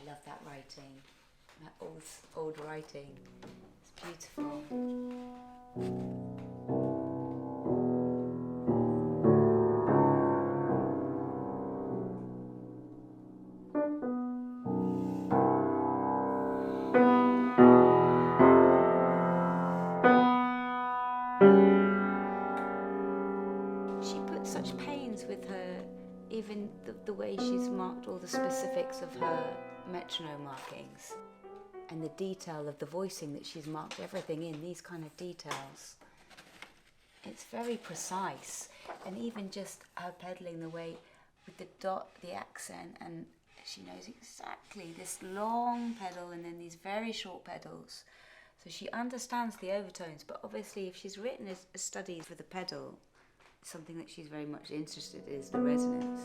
love that writing, that old writing. It's beautiful. She puts such pains with her, even the way she's marked all the specifics of her metronome markings and the detail of the voicing that she's marked everything in, these kind of details. It's very precise, and even just her pedaling the way with the dot, the accent, and she knows exactly this long pedal and then these very short pedals. So she understands the overtones, but obviously if she's written a study for the pedal, something that she's very much interested in is the resonance.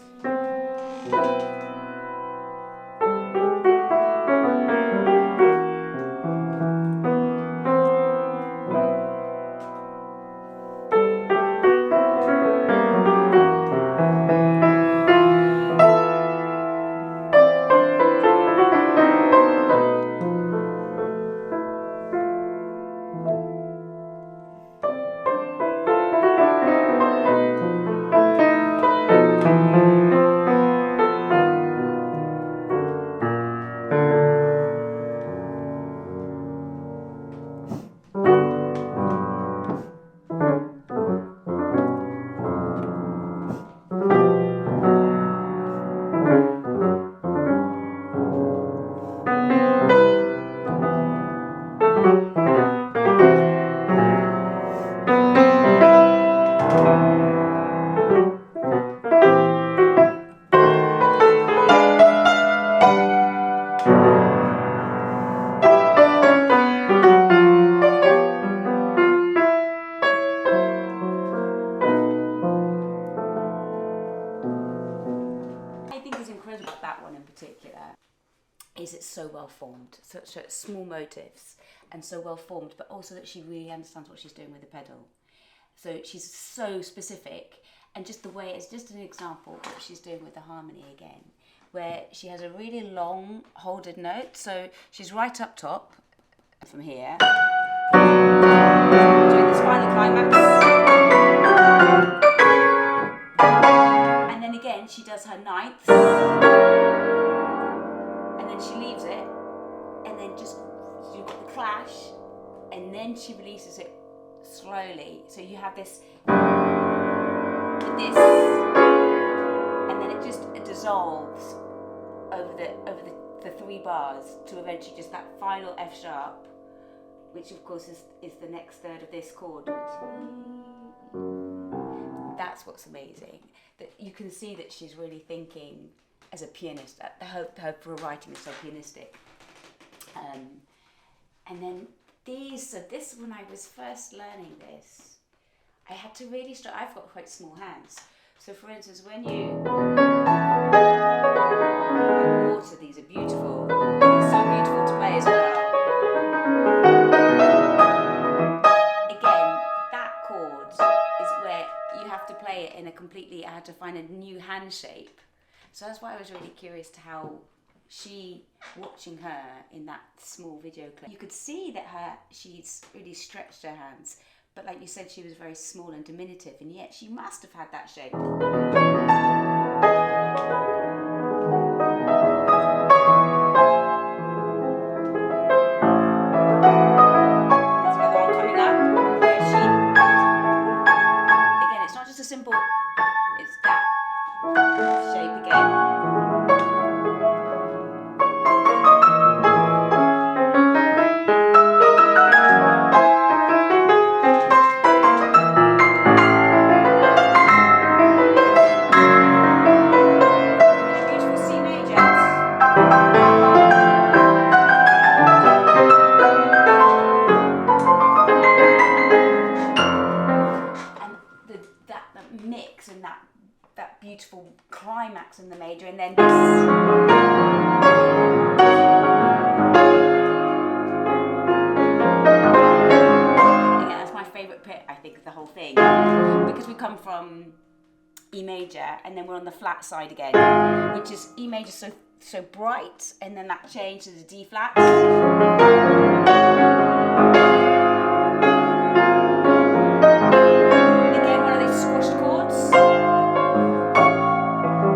Is it's so well formed, such small motifs and so well formed, but also that she really understands what she's doing with the pedal. So she's so specific, and just the way, it's just an example of what she's doing with the harmony again, where she has a really long holded note, so she's right up top from here, doing this final climax, and then again she does her ninth, and then she leaves it, and then just you've got the clash, and then she releases it slowly. So you have this with this, and then it dissolves over the 3 bars to eventually just that final F sharp, which of course is the next third of this chord. That's what's amazing. That you can see that she's really thinking as a pianist. Her writing is so pianistic. And then this, when I was first learning this, I had to really start. I've got quite small hands. So for instance, when you water, these are beautiful. They're so beautiful to play as well. Again, that chord is where you have to play it in a completely, I had to find a new hand shape. So that's why I was really curious to how watching her in that small video clip, you could see that she's really stretched her hands, but like you said, she was very small and diminutive, and yet she must have had that shape. There's another one coming up, where again, it's not just a simple, it's that shape again. Beautiful climax in the major, and then this. Again, that's my favourite hit, I think, of the whole thing. Because we come from E major, and then we're on the flat side again, which is E major so bright, and then that change to the D flats. And again, one of those squashed chords.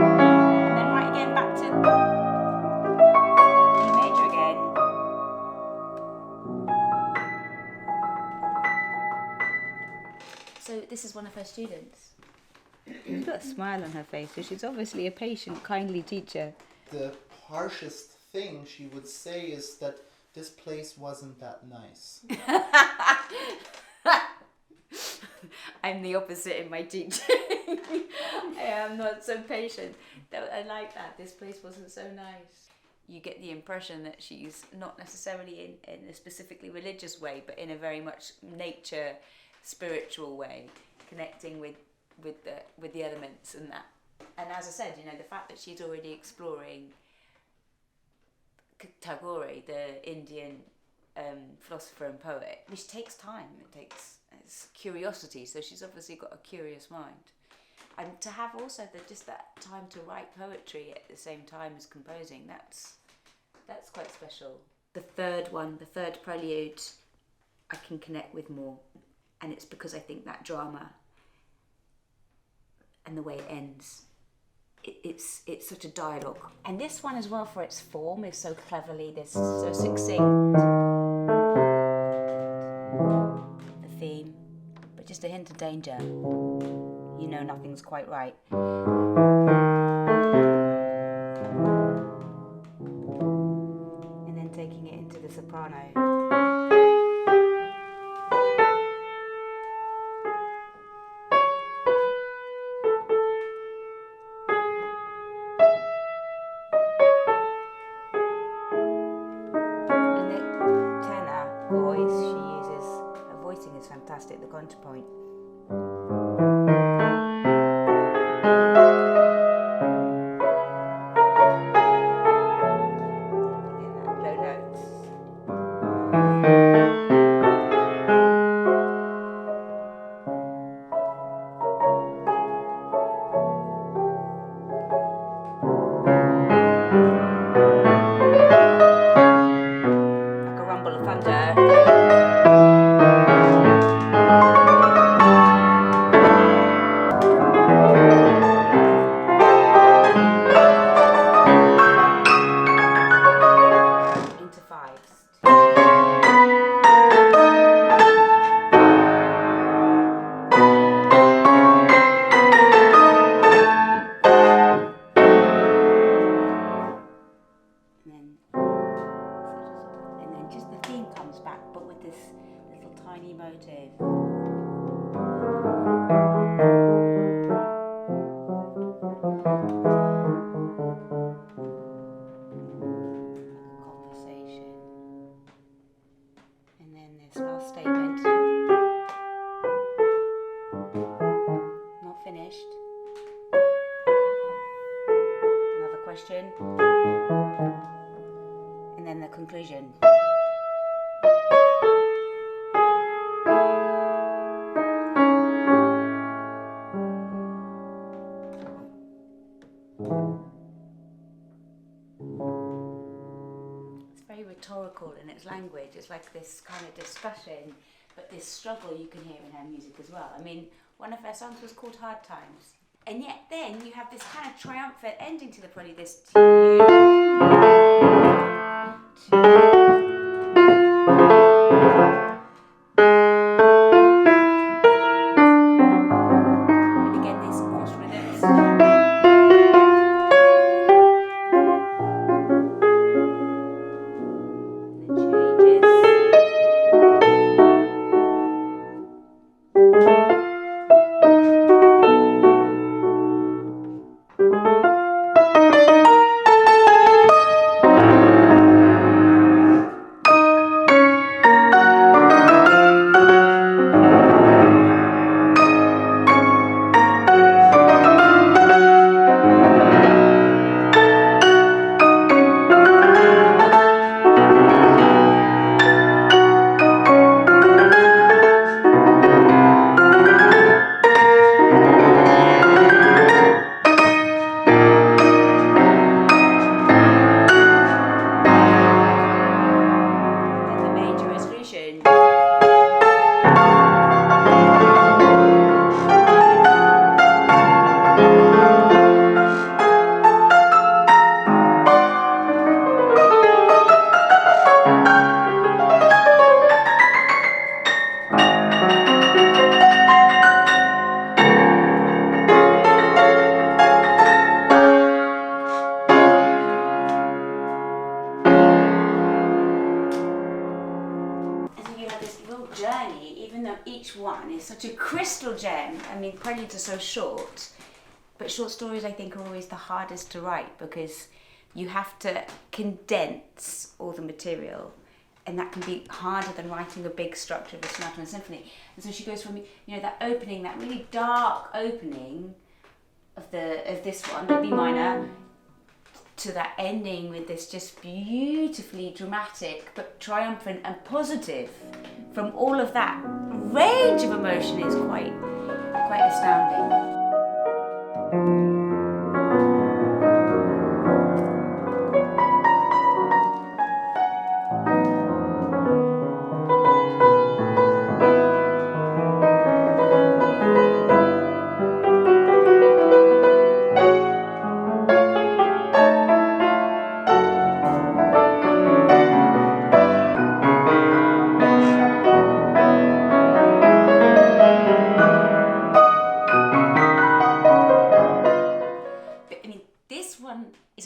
And then right again back to E major again. So this is one of her students. She's got a smile on her face, so she's obviously a patient, kindly teacher. The harshest thing she would say is that this place wasn't that nice. I'm the opposite in my teaching. I am not so patient. I like that. This place wasn't so nice. You get the impression that she's not necessarily in a specifically religious way, but in a very much nature, spiritual way, connecting with the elements and that. And as I said, the fact that she's already exploring Tagore, the Indian philosopher and poet, which takes time. It's curiosity. So she's obviously got a curious mind, and to have also just that time to write poetry at the same time as composing. That's quite special. The third prelude, I can connect with more, and it's because I think that drama and the way it ends, it's such a dialogue. And this one as well, for its form, is so cleverly, this so succinct. The theme, but just a hint of danger. Nothing's quite right. And then taking it into the soprano. Fantastic, the contrapoint. Low notes. Like a rumble of thunder. And then the conclusion. It's very rhetorical in its language. It's like this kind of discussion, but this struggle you can hear in her music as well. I mean, one of her songs was called Hard Times. And yet then you have this kind of triumphant ending to the prelude, this and again these cross rhythms. And then changes. each one is such a crystal gem. I mean, Preludes are so short, but short stories I think are always the hardest to write because you have to condense all the material, and that can be harder than writing a big structure of a sonata and a symphony. And so she goes from, you know, that opening, that really dark opening of this one, the B minor, to that ending with this just beautifully dramatic but triumphant and positive. From all of that range of emotion is quite astounding.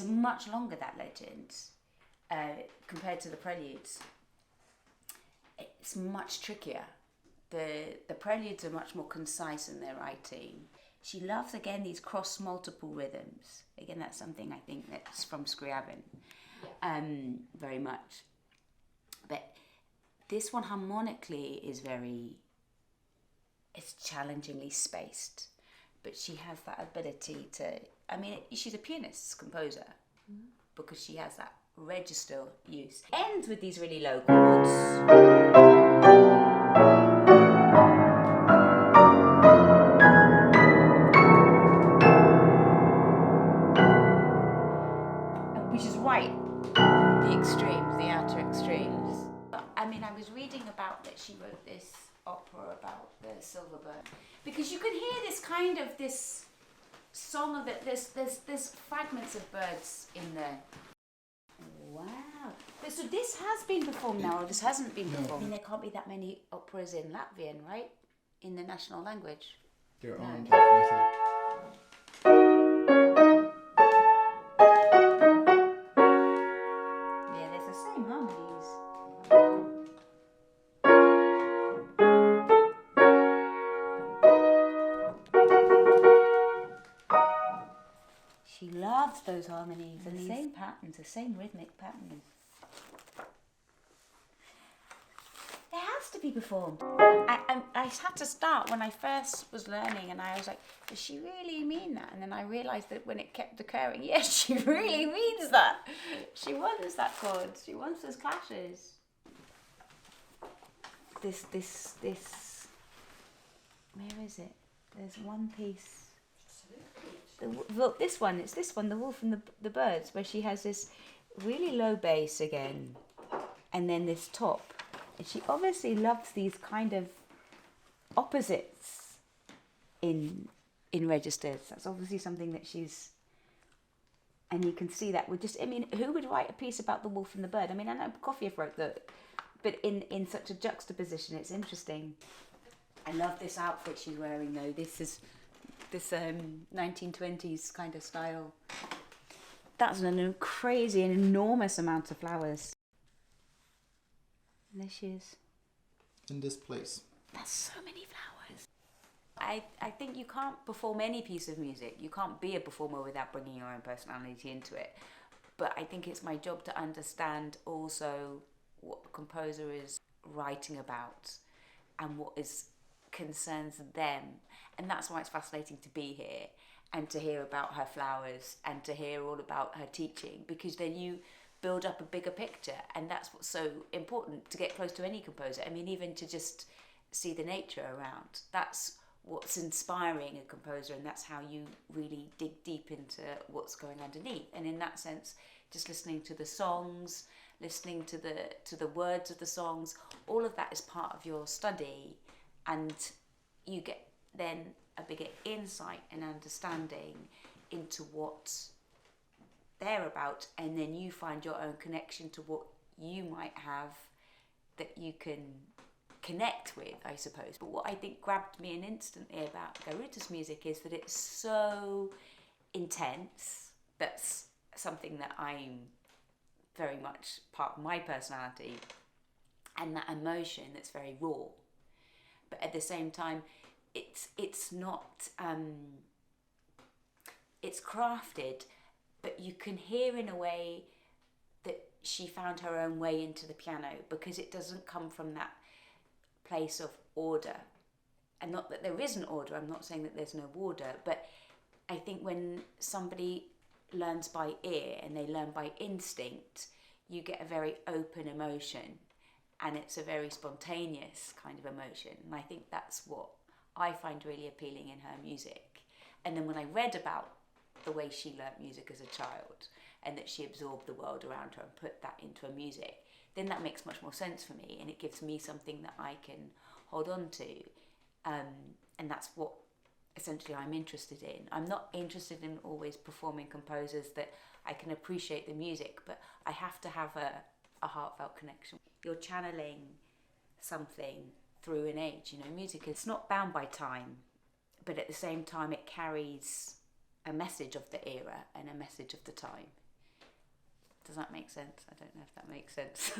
Much longer, that legend, compared to the Preludes. It's much trickier. The Preludes are much more concise in their writing. She loves, again, these cross multiple rhythms. Again, that's something I think that's from Scriabin, very much. But this one harmonically is it's challengingly spaced. But she has that ability to, I mean, she's a pianist, composer, because she has that register use. Ends with these really low chords. Which is right, the extremes, the outer extremes. But, I mean, I was reading about that she wrote this opera about the silver bird, because you can hear this song of it. There's fragments of birds in there. Wow. But so this has been performed now, or this hasn't been performed? I mean, there can't be that many operas in Latvian, right? In the national language. There aren't, definitely. Yeah, there's the same harmonies. She loves those harmonies and the same patterns, the same rhythmic patterns. It has to be performed. I had to start when I first was learning, and I was like, does she really mean that? And then I realised that when it kept occurring, yes, she really means that. She wants that chord. She wants those clashes. This. Where is it? There's one piece. It's this one, The Wolf and the Birds, where she has this really low bass again, and then this top. And she obviously loves these kind of opposites in registers. That's obviously something that she's, and you can see that with just, I mean, who would write a piece about the wolf and the bird? I mean, I know Prokofiev wrote that, but in such a juxtaposition, it's interesting. I love this outfit she's wearing though. This 1920s kind of style. That's an crazy and enormous amount of flowers. And there she is. In this place. That's so many flowers. I think you can't perform any piece of music. You can't be a performer without bringing your own personality into it. But I think it's my job to understand also what the composer is writing about and what concerns them. And that's why it's fascinating to be here and to hear about her flowers and to hear all about her teaching, because then you build up a bigger picture, and that's what's so important, to get close to any composer. I mean, even to just see the nature around. That's what's inspiring a composer, and that's how you really dig deep into what's going underneath. And in that sense, just listening to the songs, listening to the words of the songs, all of that is part of your study, and you get then a bigger insight and understanding into what they're about, and then you find your own connection to what you might have that you can connect with, I suppose. But what I think grabbed me instantly about Garūta's music is that it's so intense. That's something that I'm very much part of my personality, and that emotion that's very raw. but at the same time, it's not. It's crafted, but you can hear in a way that she found her own way into the piano, because it doesn't come from that place of order. And not that there isn't order, I'm not saying that there's no order, but I think when somebody learns by ear and they learn by instinct, you get a very open emotion, and it's a very spontaneous kind of emotion. And I think that's what I find really appealing in her music. And then when I read about the way she learnt music as a child, and that she absorbed the world around her and put that into her music, then that makes much more sense for me, and it gives me something that I can hold on to. And that's what essentially I'm interested in. I'm not interested in always performing composers that I can appreciate the music, but I have to have a heartfelt connection. You're channeling something through an age. Music is not bound by time, but at the same time it carries a message of the era and a message of the time. Does that make sense? I don't know if that makes sense.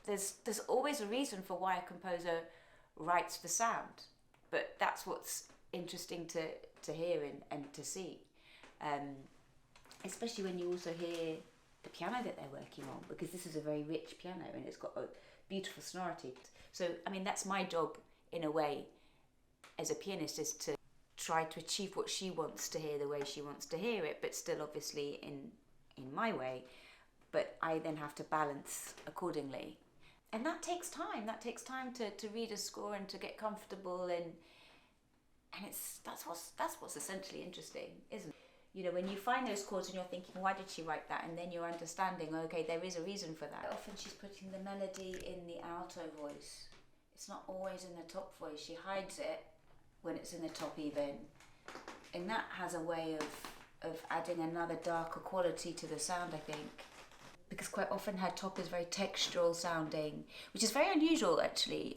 There's always a reason for why a composer writes the sound, but that's what's interesting to hear and to see, especially when you also hear the piano that they're working on, because this is a very rich piano and it's got a beautiful sonority. So that's my job in a way as a pianist, is to try to achieve what she wants to hear the way she wants to hear it, but still obviously in my way, but I then have to balance accordingly. And that takes time. That takes time to read a score and to get comfortable, and that's what's essentially interesting, isn't it? When you find those chords and you're thinking, why did she write that? And then you're understanding, okay, there is a reason for that. Often she's putting the melody in the alto voice. It's not always in the top voice. She hides it when it's in the top even. And that has a way of adding another darker quality to the sound, I think. Because quite often her top is very textural sounding, which is very unusual actually.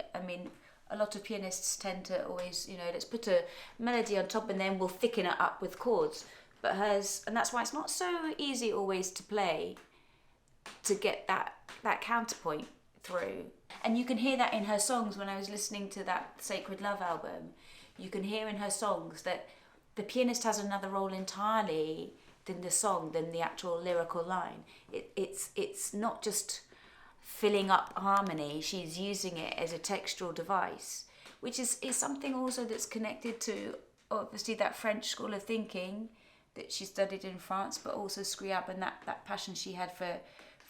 A lot of pianists tend to always, let's put a melody on top and then we'll thicken it up with chords. But hers, and that's why it's not so easy always to play, to get that counterpoint through. And you can hear that in her songs. When I was listening to that Sacred Love album, you can hear in her songs that the pianist has another role entirely than the song, than the actual lyrical line. It's not just filling up harmony, she's using it as a textural device, which is something also that's connected to obviously that French school of thinking that she studied in France, but also Scriabin, that passion she had for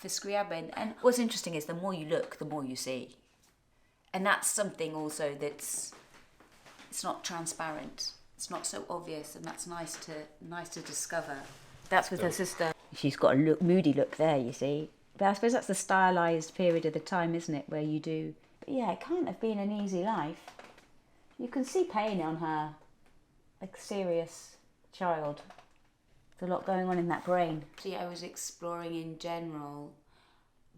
Scriabin. And what's interesting is the more you look, the more you see. And that's something also it's not transparent. It's not so obvious, and that's nice to discover. That's with her sister. She's got a moody look there, you see. But I suppose that's the stylised period of the time, isn't it, where you do... But yeah, it can't have been an easy life. You can see pain on her, like a serious child. There's a lot going on in that brain. See, I was exploring in general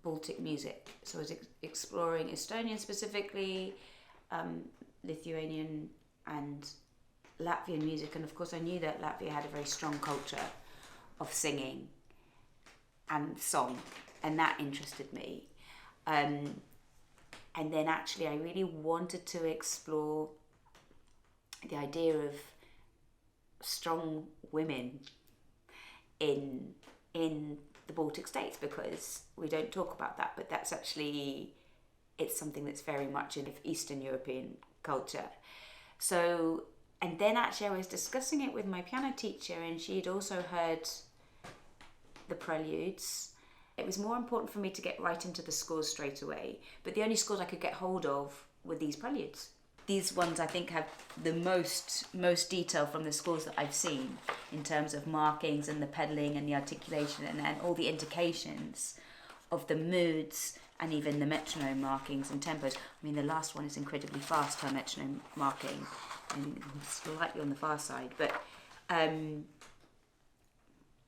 Baltic music. So I was exploring Estonian specifically, Lithuanian and Latvian music, and of course I knew that Latvia had a very strong culture of singing and song, and that interested me. And then actually I really wanted to explore the idea of strong women in the Baltic states, because we don't talk about that, but that's actually, it's something that's very much in Eastern European culture. So, and then actually I was discussing it with my piano teacher, and she'd also heard the Preludes. It was more important for me to get right into the scores straight away, but the only scores I could get hold of were these Preludes. These ones I think have the most detail from the scores that I've seen in terms of markings and the pedalling and the articulation and all the indications of the moods and even the metronome markings and tempos. The last one is incredibly fast, her metronome marking, and slightly on the far side, but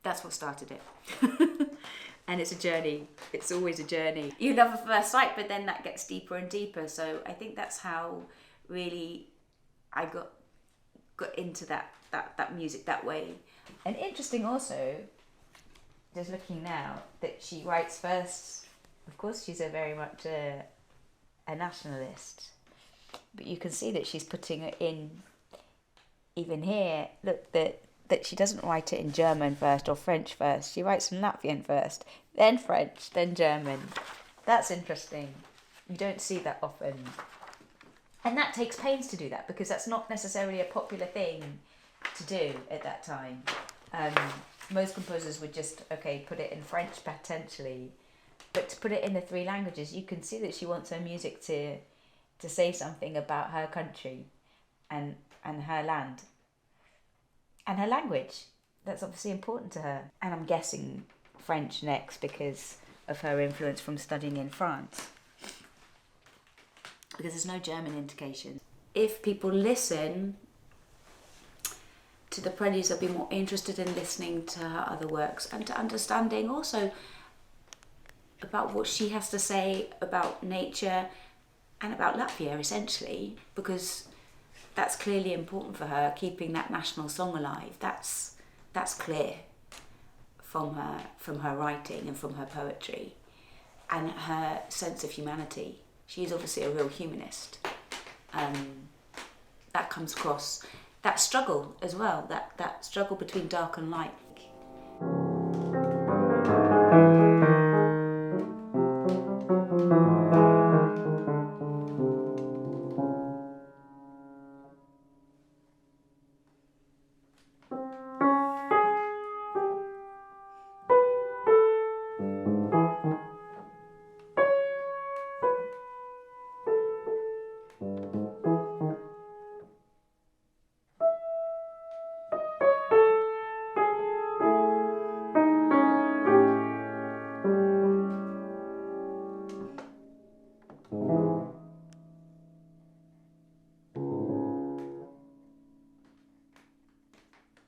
that's what started it. And it's a journey. It's always a journey. You love at first sight, but then that gets deeper and deeper. So I think that's how really I got into that music that way. And interesting also, just looking now, that she writes first. Of course, she's very much a nationalist, But you can see that she's putting it in, even here, look, that she doesn't write it in German first or French first. She writes in Latvian first, then French, then German. That's interesting. You don't see that often. And that takes pains to do that, because that's not necessarily a popular thing to do at that time. Most composers would just, put it in French potentially. But to put it in the 3 languages, you can see that she wants her music to say something about her country and her land. And her language. That's obviously important to her. And I'm guessing French next because of her influence from studying in France. Because there's no German indication. If people listen to the Preludes, they'll be more interested in listening to her other works and to understanding also about what she has to say about nature and about Latvia, essentially, because that's clearly important for her, keeping that national song alive. That's clear from her writing and from her poetry and her sense of humanity. She's obviously a real humanist. That comes across. That struggle as well, that struggle between dark and light.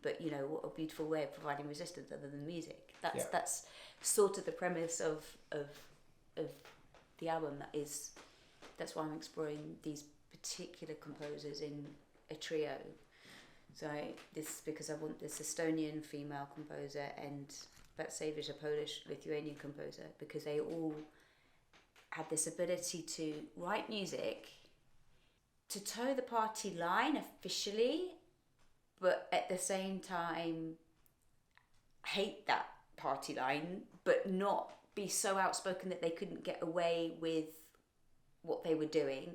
But what a beautiful way of providing resistance other than music. That's sort of the premise of the album. That's why I'm exploring these particular composers in a trio. So because I want this Estonian female composer and Patriks, a Polish-Lithuanian composer, because they all had this ability to write music to toe the party line officially, but at the same time hate that party line, but not be so outspoken that they couldn't get away with what they were doing.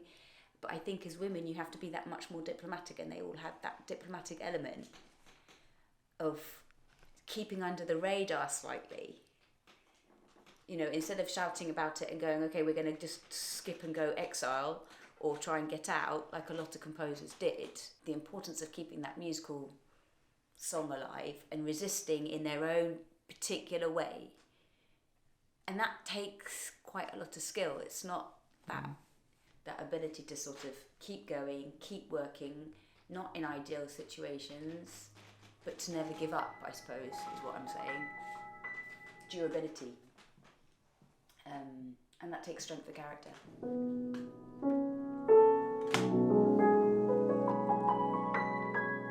But I think as women you have to be that much more diplomatic, and they all had that diplomatic element of keeping under the radar slightly. Instead of shouting about it and going, okay, we're going to just skip and go exile or try and get out, like a lot of composers did, the importance of keeping that musical song alive and resisting in their own particular way. And that takes quite a lot of skill. It's not that ability to sort of keep going, keep working, not in ideal situations, but to never give up, I suppose, is what I'm saying. Durability. And that takes strength of character.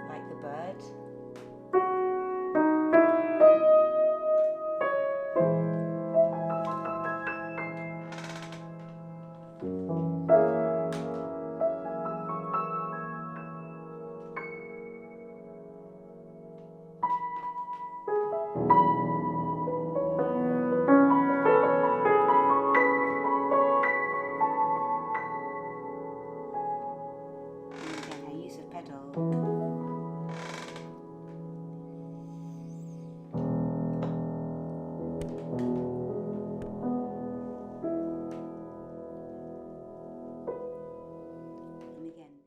Like the bird. Again, her use of pedal.